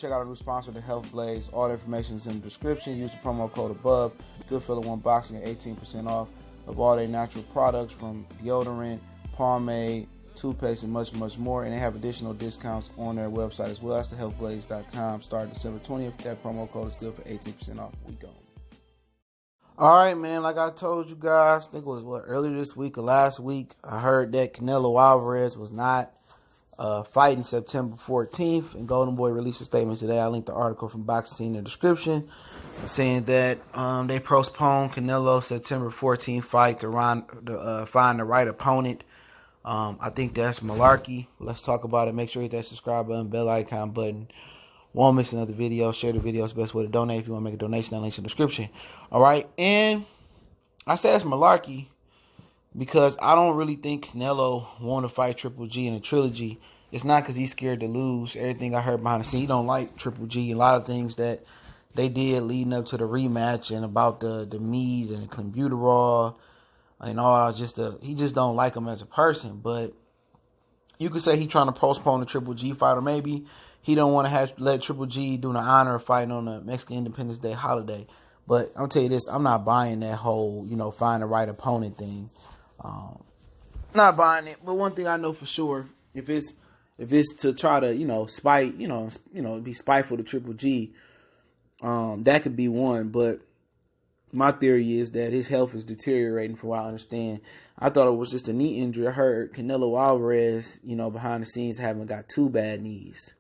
check out our new sponsor, the Health Blaze. All the information is in the description. Use the promo code above. Goodfellow One Boxing at 18% off of all their natural products, from deodorant, pomade, toothpaste, and much, much more. And they have additional discounts on their website as well. That's thehealthblaze.com. Starting December 20th. That promo code is good for 18% off. We go. All right, man. Like I told you guys, I think it was earlier this week or last week, I heard that Canelo Alvarez was not fighting September 14th, and Golden Boy released a statement today. I linked the article from Boxing Scene in the description, saying that they postponed Canelo's September 14th fight to find the right opponent. I think that's malarkey. Let's talk about it. Make sure you hit that subscribe button, bell icon button. Won't miss another video. Share the video. It's the best way to donate. If you want to make a donation, that link's in the description. All right. And I say that's malarkey because I don't really think Canelo want to fight Triple G in a trilogy. It's not because he's scared to lose. Everything I heard behind the scenes, he don't like Triple G. A lot of things that they did leading up to the rematch and about the meat and the clenbuterol and all, he just don't like him as a person. But you could say he trying to postpone the Triple G fight, or maybe he don't want to let Triple G do the honor of fighting on the Mexican Independence Day holiday. But I'll tell you this, I'm not buying that whole, find the right opponent thing. Not buying it. But one thing I know for sure, if it's to try to, spite, be spiteful to Triple G, that could be one. But my theory is that his health is deteriorating from what I understand. I thought it was just a knee injury. I heard Canelo Alvarez, behind the scenes haven't got two bad knees.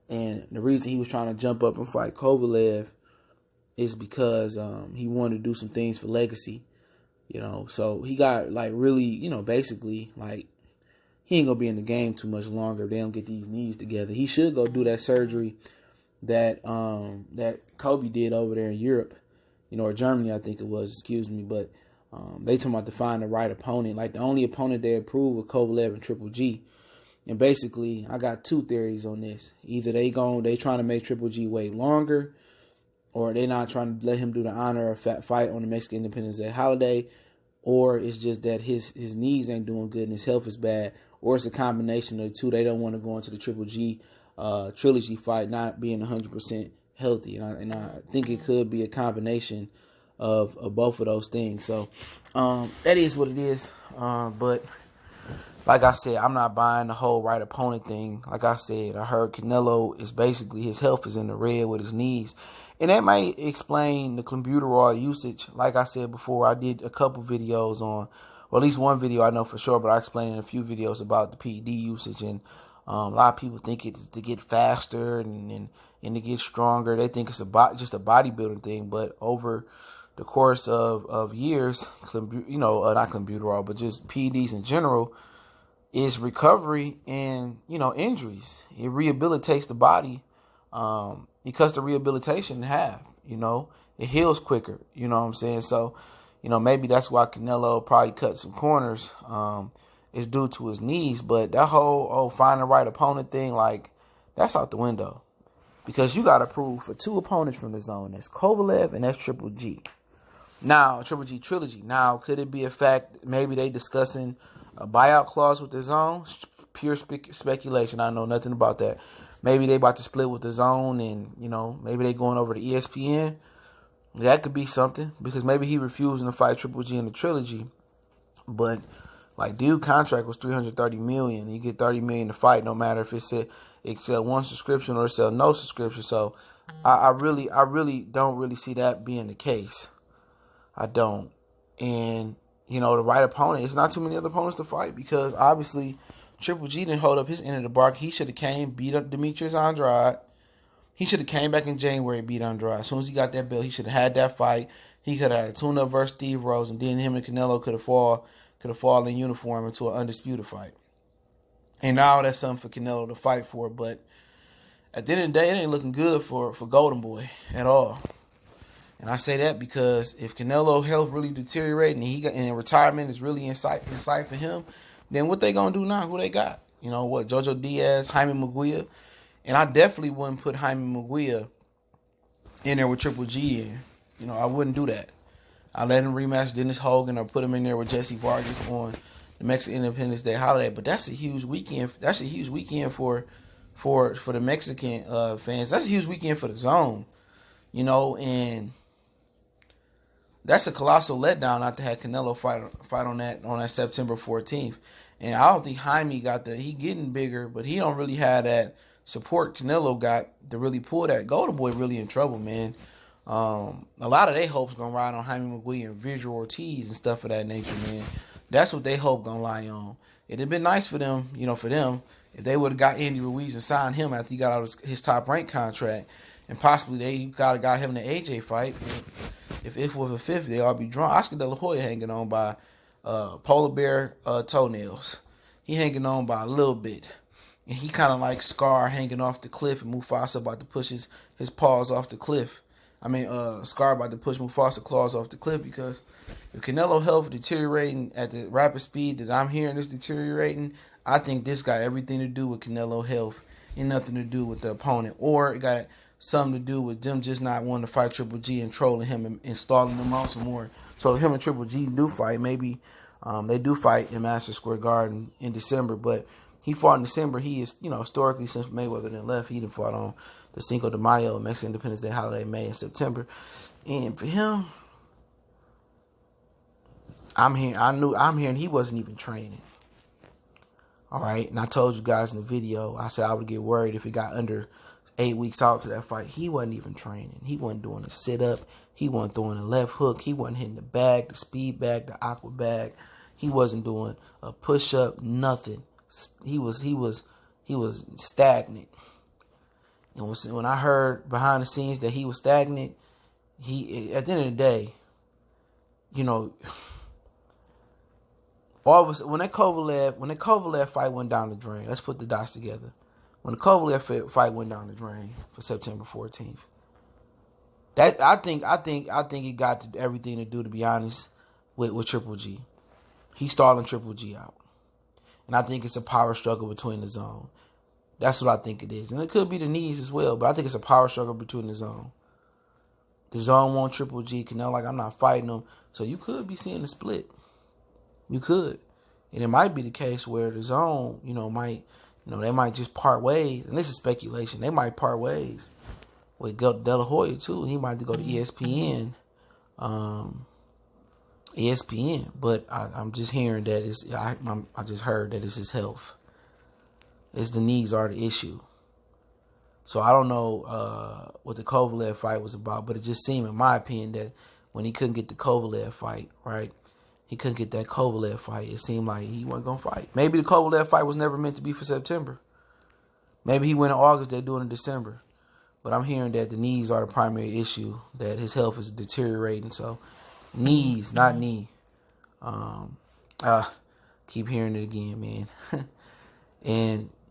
And the reason he was trying to jump up and fight Kovalev is because he wanted to do some things for legacy. So he got really, basically he ain't gonna be in the game too much longer if they don't get these knees together. He should go do that surgery that Kobe did over there in Europe, or Germany, I think it was, excuse me. But they talking about to find the right opponent. The only opponent they approved was Kovalev and Triple G. And basically, I got two theories on this. Either they trying to make Triple G wait longer, or they not trying to let him do the honor of fight on the Mexican Independence Day holiday, or it's just that his knees ain't doing good and his health is bad, or it's a combination of the two. They don't want to go into the Triple G trilogy fight not being 100% healthy, and I think it could be a combination of both of those things. So that is what it is. But like I said, I'm not buying the whole right opponent thing. Like I said, I heard Canelo is basically his health is in the red with his knees. And that might explain the clenbuterol usage. Like I said before, I did a couple videos on, or at least one video I know for sure, but I explained in a few videos about the PED usage. And a lot of people think it's to get faster and to get stronger. They think it's just a bodybuilding thing. But over the course of years, not clenbuterol, but just PEDs in general, is recovery and, injuries. It rehabilitates the body. It cuts the rehabilitation in half, it heals quicker, you know what I'm saying? So, maybe that's why Canelo probably cut some corners, is due to his knees. But that whole, find the right opponent thing, that's out the window. Because you got to prove for two opponents from the zone. That's Kovalev and that's Triple G. Now, Triple G trilogy. Now, could it be a fact maybe they discussing a buyout clause with the zone? Pure speculation. I know nothing about that. Maybe they about to split with the zone and, maybe they going over to ESPN. That could be something, because maybe he refusing to fight Triple G in the trilogy. But, dude contract was $330 million. You get $30 million to fight, no matter if it sell one subscription or sell no subscription. So, I really don't really see that being the case. I don't. And, the right opponent, it's not too many other opponents to fight, because obviously Triple G didn't hold up his end of the bargain. He should have came, beat up Demetrius Andrade. He should have came back in January and beat Andrade. As soon as he got that belt, he should have had that fight. He could have had a tune-up versus Steve Rose, and then him and Canelo could have fallen in uniform into an undisputed fight. And now that's something for Canelo to fight for. But at the end of the day, it ain't looking good for Golden Boy at all. And I say that because if Canelo health really deteriorating and retirement is really in sight for him, then what they gonna do now? Who they got? Jojo Diaz, Jaime Munguia. And I definitely wouldn't put Jaime Munguia in there with Triple G in. I wouldn't do that. I let him rematch Dennis Hogan or put him in there with Jesse Vargas on the Mexican Independence Day holiday. But that's a huge weekend. That's a huge weekend for for the Mexican fans. That's a huge weekend for the zone, and that's a colossal letdown not to have Canelo fight on that September 14th. And I don't think Jaime got he getting bigger, but he don't really have that support Canelo got to really pull that. Golden Boy really in trouble, man. A lot of their hopes gonna ride on Jaime McGuire and Virgil Ortiz and stuff of that nature, man. That's what they hope gonna lie on. It'd have been nice for them, if they would have got Andy Ruiz and signed him after he got out of his top rank contract, and possibly they got him in the AJ fight. If it was a fifth, they all be drawn. Oscar De La Hoya hanging on by polar bear toenails. He hanging on by a little bit. And he kind of like Scar hanging off the cliff, and Mufasa about to push his paws off the cliff. Scar about to push Mufasa claws off the cliff, because if Canelo health deteriorating at the rapid speed that I'm hearing is deteriorating, I think this got everything to do with Canelo health and nothing to do with the opponent. Or it got something to do with them just not wanting to fight Triple G and trolling him and stalling him out some more. So if him and Triple G do fight, maybe they do fight in Madison Square Garden in December. But he fought in December. He is, historically, since Mayweather then left, he done fought on the Cinco de Mayo, Mexican Independence Day holiday, May and September. And for him, I'm hearing he wasn't even training. All right, and I told you guys in the video, I said I would get worried if he got under 8 weeks out to that fight. He wasn't even training. He wasn't doing a sit-up. He wasn't throwing a left hook. He wasn't hitting the bag, the speed bag, the aqua bag. He wasn't doing a push-up, nothing. He was stagnant. And when I heard behind the scenes that he was stagnant, he, at the end of the day, all of us, when the Kovalev fight went down the drain, let's put the dots together. When the Kovalev fight went down the drain for September 14th, that I think it got everything to do, to be honest, with Triple G. He's stalling Triple G out, and I think it's a power struggle between the zone. That's what I think it is, and it could be the knees as well. But I think it's a power struggle between the zone. The zone want Triple G. Canelo like, I'm not fighting him, so you could be seeing a split. You could, and it might be the case where the zone, they might just part ways. And this is speculation. They might part ways with De La Hoya too. He might have to go to ESPN. But I'm just hearing that I just heard that it's his health. It's the knees are the issue. So I don't know what the Kovalev fight was about, but it just seemed, in my opinion, that when he couldn't get the Kovalev fight, right? He couldn't get that Kovalev fight. It seemed like he wasn't going to fight. Maybe the Kovalev fight was never meant to be for September. Maybe he went in August, they're doing it in December. But I'm hearing that the knees are the primary issue, that his health is deteriorating. So, knees, not knee. Keep hearing it again, man.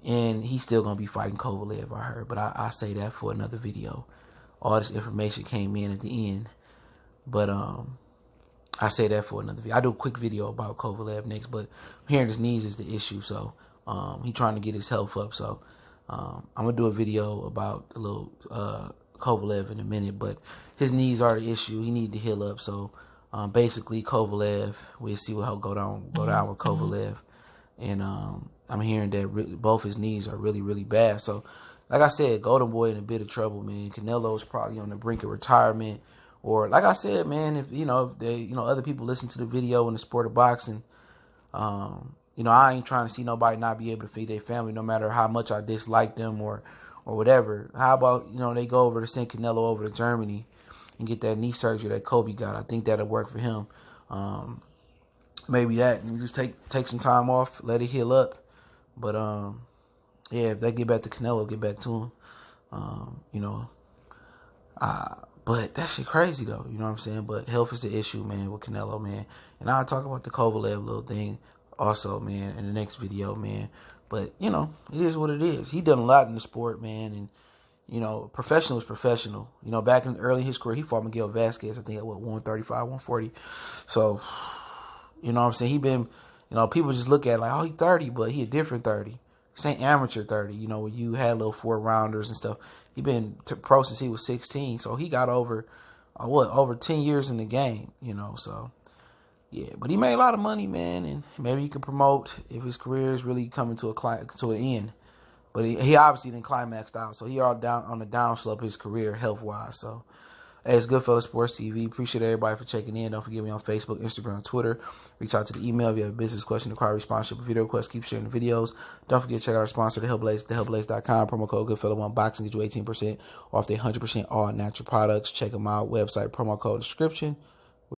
and he's still going to be fighting Kovalev, I heard. But I say that for another video. All this information came in at the end. But, I say that for another video. I do a quick video about Kovalev next, but I'm hearing his knees is the issue. So, he's trying to get his health up. So, I'm going to do a video about a little Kovalev in a minute, but his knees are the issue. He need to heal up. So, basically, Kovalev, we'll see what go down with Kovalev. And I'm hearing that both his knees are really, really bad. So, like I said, Golden Boy in a bit of trouble, man. Canelo's probably on the brink of retirement. Or, like I said, man, if other people listen to the video in the sport of boxing, I ain't trying to see nobody not be able to feed their family, no matter how much I dislike them or whatever. How about, they go over to send Canelo over to Germany and get that knee surgery that Kobe got? I think that'll work for him. Maybe that, and just take some time off, let it heal up. But, if they get back to Canelo, get back to him. But that shit crazy, though. You know what I'm saying? But health is the issue, man, with Canelo, man. And I'll talk about the Kovalev little thing also, man, in the next video, man. But, it is what it is. He done a lot in the sport, man. And, professional is professional. Back in early in his career, he fought Miguel Vasquez, I think, at 135, 140. So, what I'm saying? He been, people just look at it like, oh, he 30, but he a different 30. This ain't amateur 30, when you had little 4-rounders and stuff. He been pro since he was 16, so he got over 10 years in the game, so yeah. But he made a lot of money, man, and maybe he could promote if his career is really coming to an end. But he obviously didn't climaxed out, so he all down on the down slope of his career health wise. So, hey, it's Goodfellas Sports TV. Appreciate everybody for checking in. Don't forget me on Facebook, Instagram, Twitter. Reach out to the email if you have a business question, require sponsorship, or video request. Keep sharing the videos. Don't forget to check out our sponsor, The Hellblaze, thehellblaze.com. Promo code Goodfella1Boxing get you 18% off their 100% all natural products. Check them out. Website, promo code, description.